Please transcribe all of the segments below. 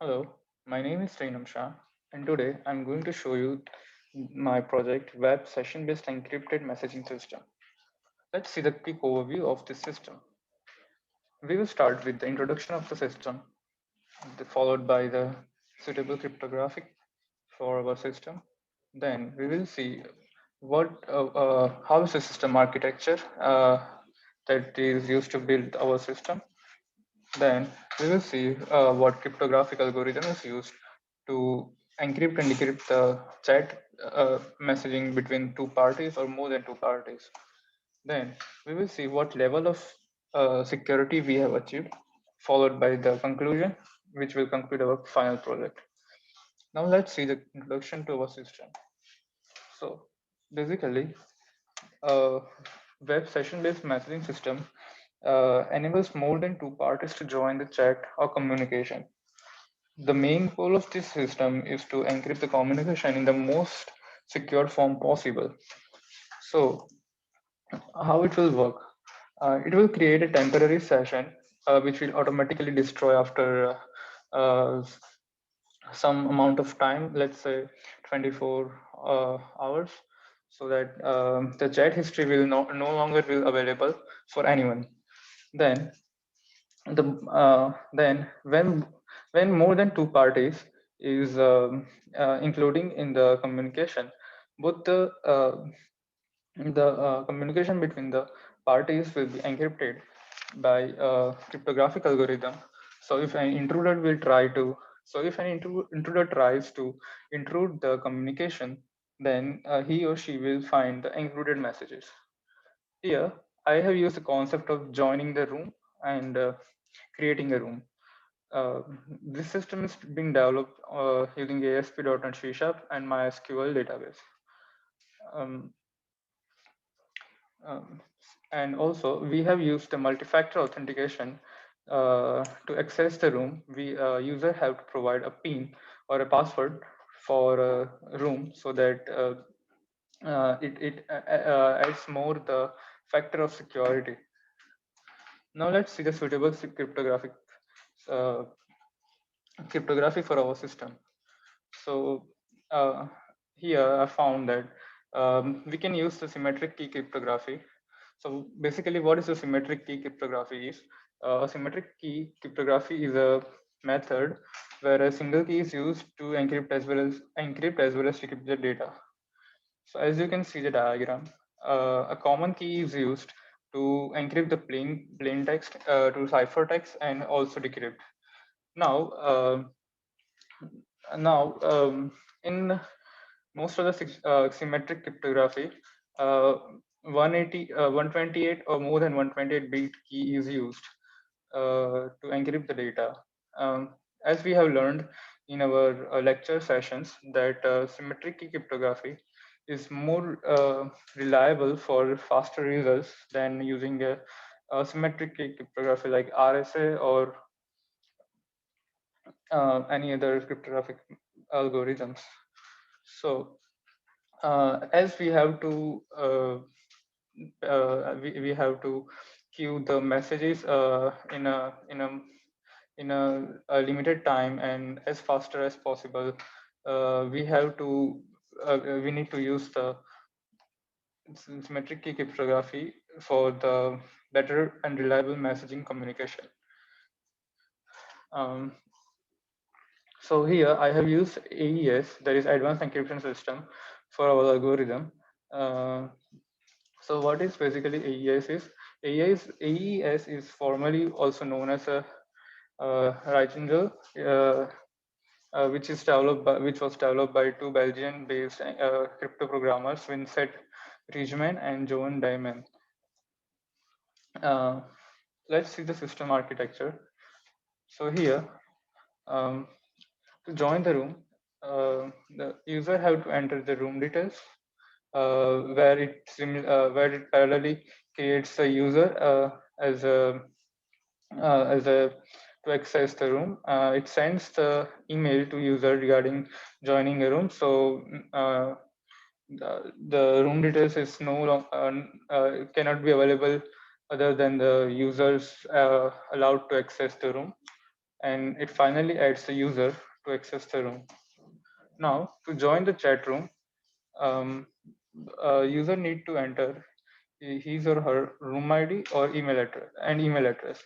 Hello, my name is Jainam Shah, and today I'm going to show you my project Web Session-Based Encrypted Messaging System. Let's see the quick overview of this system. We will start with the introduction of the system, followed by the suitable cryptographic for our system. Then we will see how is the system architecture that is used to build our system. Then we will see what cryptographic algorithm is used to encrypt and decrypt the chat messaging between two parties or more than two parties. Then we will see what level of security we have achieved, followed by the conclusion, which will conclude our final project. Now let's see the introduction to our system. So basically, a web session-based messaging system enables more than two parties to join the chat or communication. The main goal of this system is to encrypt the communication in the most secure form possible. So, how it will work? It will create a temporary session which will automatically destroy after some amount of time, let's say 24 hours, so that the chat history will no longer will available for anyone. Then then when more than two parties is including in the communication, both the communication between the parties will be encrypted by a cryptographic algorithm. So if an intruder will try to so if an intruder tries to intrude the communication, then he or she will find the encrypted messages. Here, I have used the concept of joining the room and creating a room. Uh, this system is being developed using ASP.NET C# and MySQL database. Um, um, and also, we have used the multi-factor authentication to access the room. We user have to provide a PIN or a password for a room so that it adds more the factor of security. Now let's see the suitable uh, cryptography for our system. So uh, here I found that we can use the symmetric key cryptography. So basically, what is a symmetric key cryptography is? A symmetric key cryptography is a method where a single key is used to encrypt as well as decrypt the data. So as you can see the diagram, a common key is used to encrypt the plain text to ciphertext and also decrypt. Now, now in most of the symmetric cryptography, uh, 180, 128 or more than 128 bit key is used to encrypt the data. As we have learned in our lecture sessions that symmetric key cryptography is more reliable for faster results than using a symmetric key cryptography like RSA or any other cryptographic algorithms. So as we have to queue the messages in a limited time and as faster as possible. We have to we need to use the symmetric key cryptography for the better and reliable messaging communication. Um, so here I have used AES, that is Advanced Encryption System, for our algorithm. Uh, so what is basically AES is? AES is formally also known as a Reichenbach, which was developed by two Belgian-based crypto programmers, Vincent Rijman and Joan Diamond. Uh, let's see the system architecture. So here, um, to join the room, the user have to enter the room details, where it parallelly creates a user as a as a to access the room. It sends the email to user regarding joining a room. So the room details is no long, cannot be available other than the users allowed to access the room. and it finally adds the user to access the room. Now, to join the chat room, user need to enter his or her room ID or email address.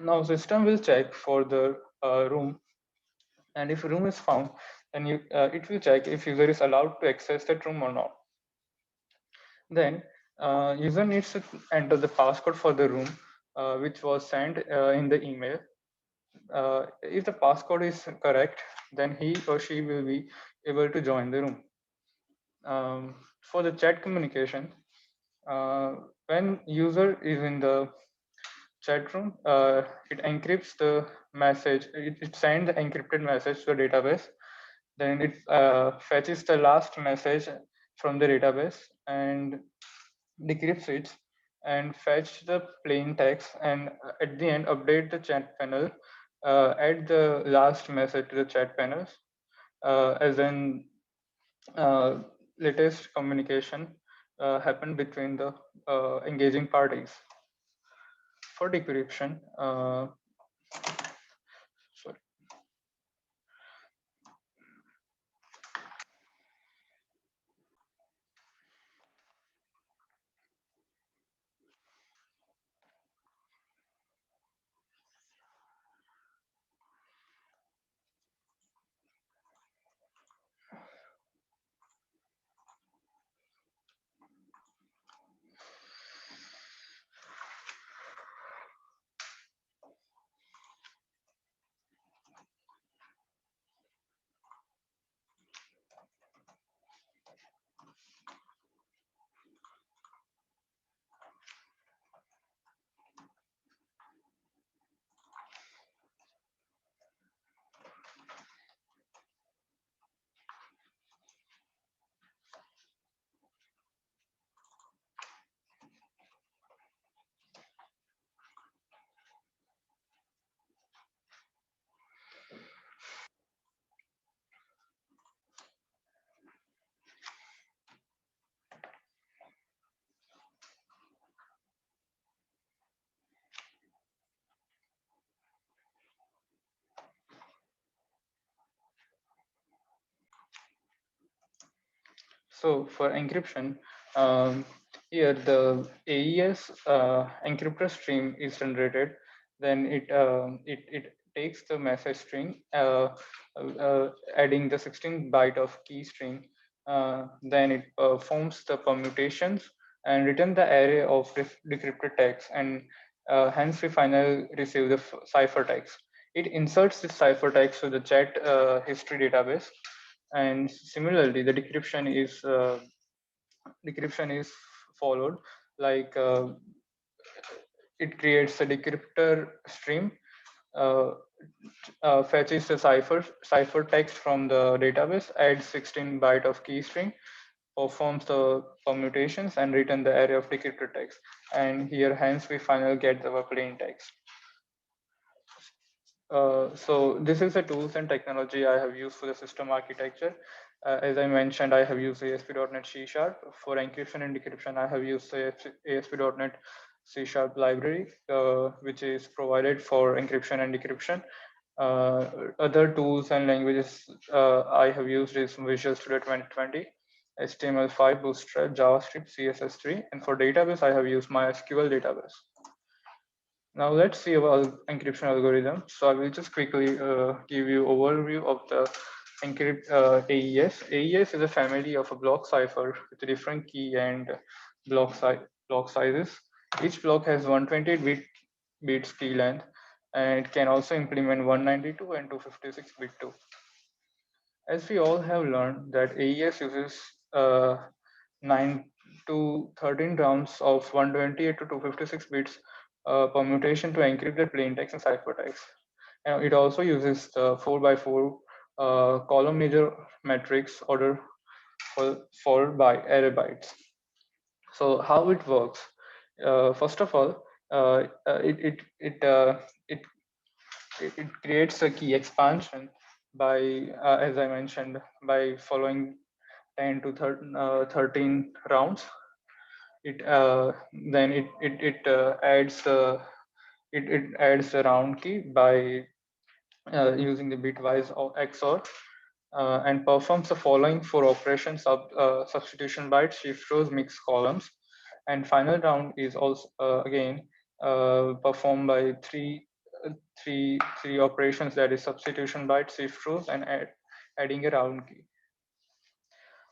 Now, system will check for the room, and if room is found, then it will check if user is allowed to access that room or not. Then user needs to enter the passcode for the room, which was sent in the email. If the passcode is correct, then he or she will be able to join the room. For the chat communication, uh, when user is in the chat room, it encrypts the message. It sends the encrypted message to the database. Then it fetches the last message from the database and decrypts it and fetch the plain text, and at the end update the chat panel, add the last message to the chat panels, as in uh, latest communication happened between the engaging parties. For decryption, sorry. So for encryption, here the AES encryptor stream is generated. Then it takes the message string, adding the 16 byte of key string. Then it performs the permutations and return the array of decrypted text, and hence we finally receive the ciphertext. It inserts this ciphertext to the chat history database, and similarly the decryption is followed, like it creates a decryptor stream, uh, fetches the cipher text from the database, adds 16 byte of key string, performs the permutations and return the array of decrypted text, and here hence we finally get the plain text. So this is the tools and technology I have used for the system architecture. As I mentioned, I have used ASP.NET C Sharp. For encryption and decryption, I have used the ASP.NET C Sharp library, which is provided for encryption and decryption. Other tools and languages I have used is Visual Studio 2020, HTML5, Bootstrap, JavaScript, CSS3, and for database, I have used MySQL database. Now let's see about encryption algorithm. So I will just quickly give you overview of the AES. AES is a family of a block cipher with a different key and block sizes. Each block has 128 bits key length, and it can also implement 192 and 256 bit too. As we all have learned that AES uses 9 to 13 rounds of 128 to 256 bits permutation to encrypt the plain text and ciphertext. And it also uses the 4x4 column major matrix order for by array bytes. So how it works? First of all, uh, uh, it, it, it, uh, it it creates a key expansion by, as I mentioned, by following 10 to 13 rounds. It then it adds the round key by using the bitwise or XOR, and performs the following four operations: substitution byte, shift rows, mix columns. And final round is also again performed by three operations, that is substitution byte, shift rows, and adding a round key.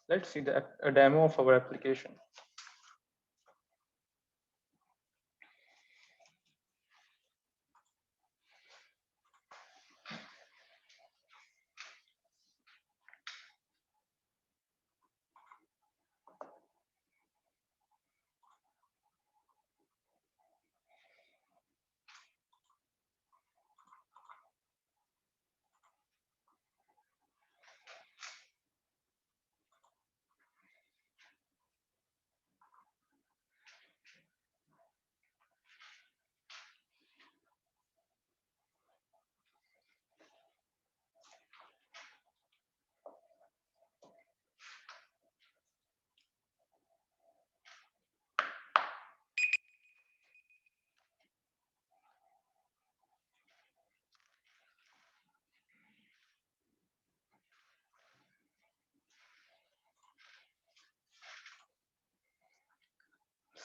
Let's see a demo of our application.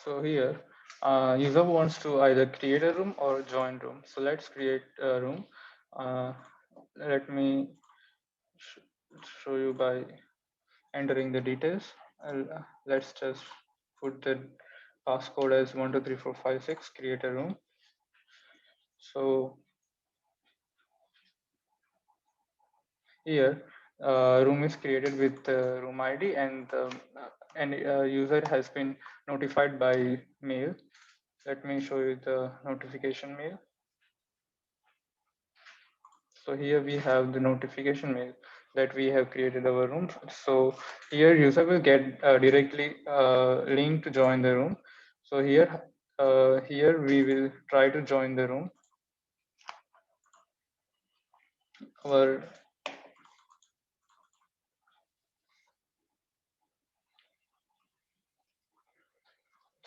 So here, user wants to either create a room or join room. So let's create a room. Let me show you by entering the details. Let's just put the passcode as 123456, create a room. So here, room is created with room ID, and user has been notified by mail. Let me show you the notification mail. So here we have the notification mail that we have created our room. So here user will get directly link to join the room. So here we will try to join the room. Our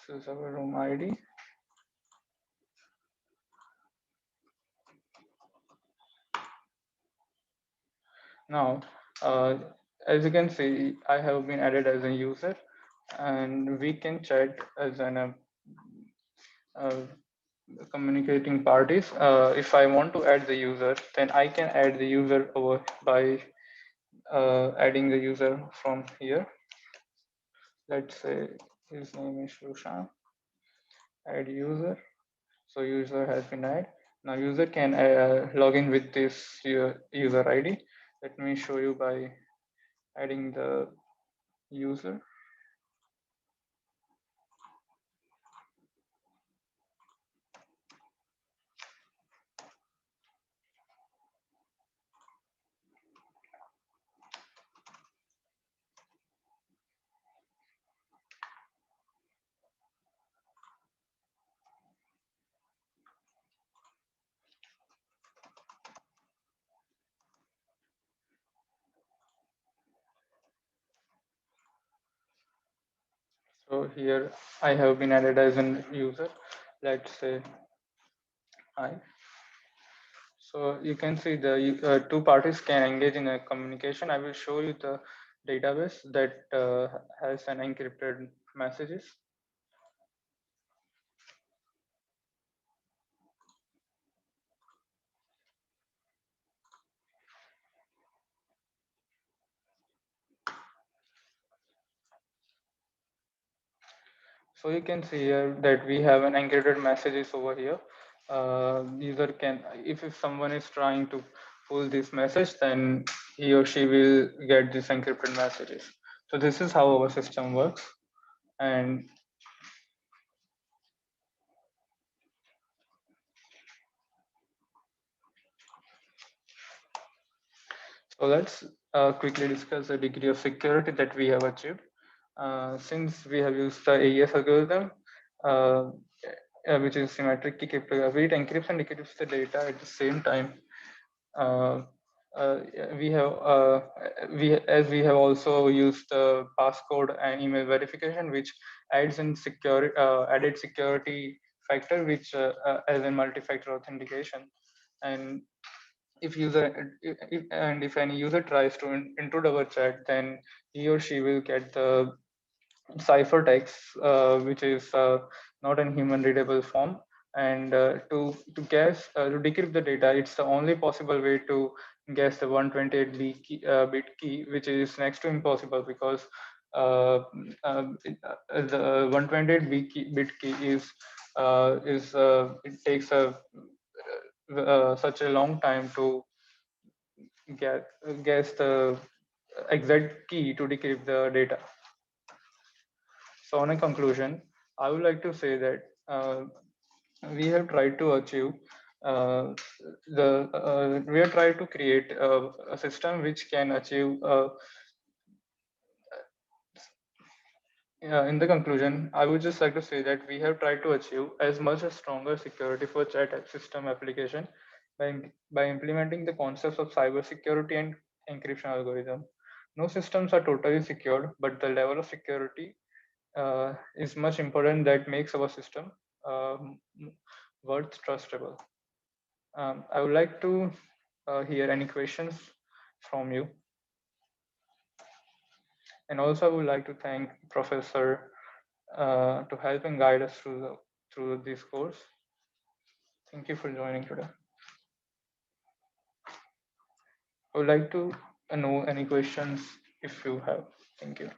This is our room ID. Now, as you can see, I have been added as a user, and we can chat as an uh, communicating parties. If I want to add the user, then I can add the user over by adding the user from here. Let's say his name is Shah. Add user. So user has been added. Now user can log in with this user ID. Let me show you by adding the user. So here I have been added as an user. Let's say I. So you can see the two parties can engage in a communication. I will show you the database that has an encrypted messages. So you can see here that we have an encrypted messages over here. User can, if someone is trying to pull this message, then he or she will get this encrypted messages. So this is how our system works. And so let's quickly discuss the degree of security that we have achieved. Since we have used the AES algorithm, which is symmetric key cryptography, it encrypts and decrypts the data at the same time. Uh, uh, we have as we have also used the passcode and email verification, which adds in security added security factor, which as in multi-factor authentication. And if if any user tries to intrude our chat, then he or she will get the ciphertext, which is not in human readable form. And to decrypt the data, it's the only possible way to guess the 128 bit key, which is next to impossible because the 128 bit key it takes such a long time to guess the exact key to decrypt the data. So, on a conclusion, I would like to say that we have tried to achieve we have tried to create a system which can achieve. In the conclusion, I would just like to say that we have tried to achieve as much as stronger security for system application by implementing the concepts of cybersecurity and encryption algorithm. No systems are totally secured, but the level of security is much important that makes our system worth trustable. I would like to hear any questions from you. And also I would like to thank Professor to help and guide us through this course. Thank you for joining today. I would like to know any questions if you have. Thank you.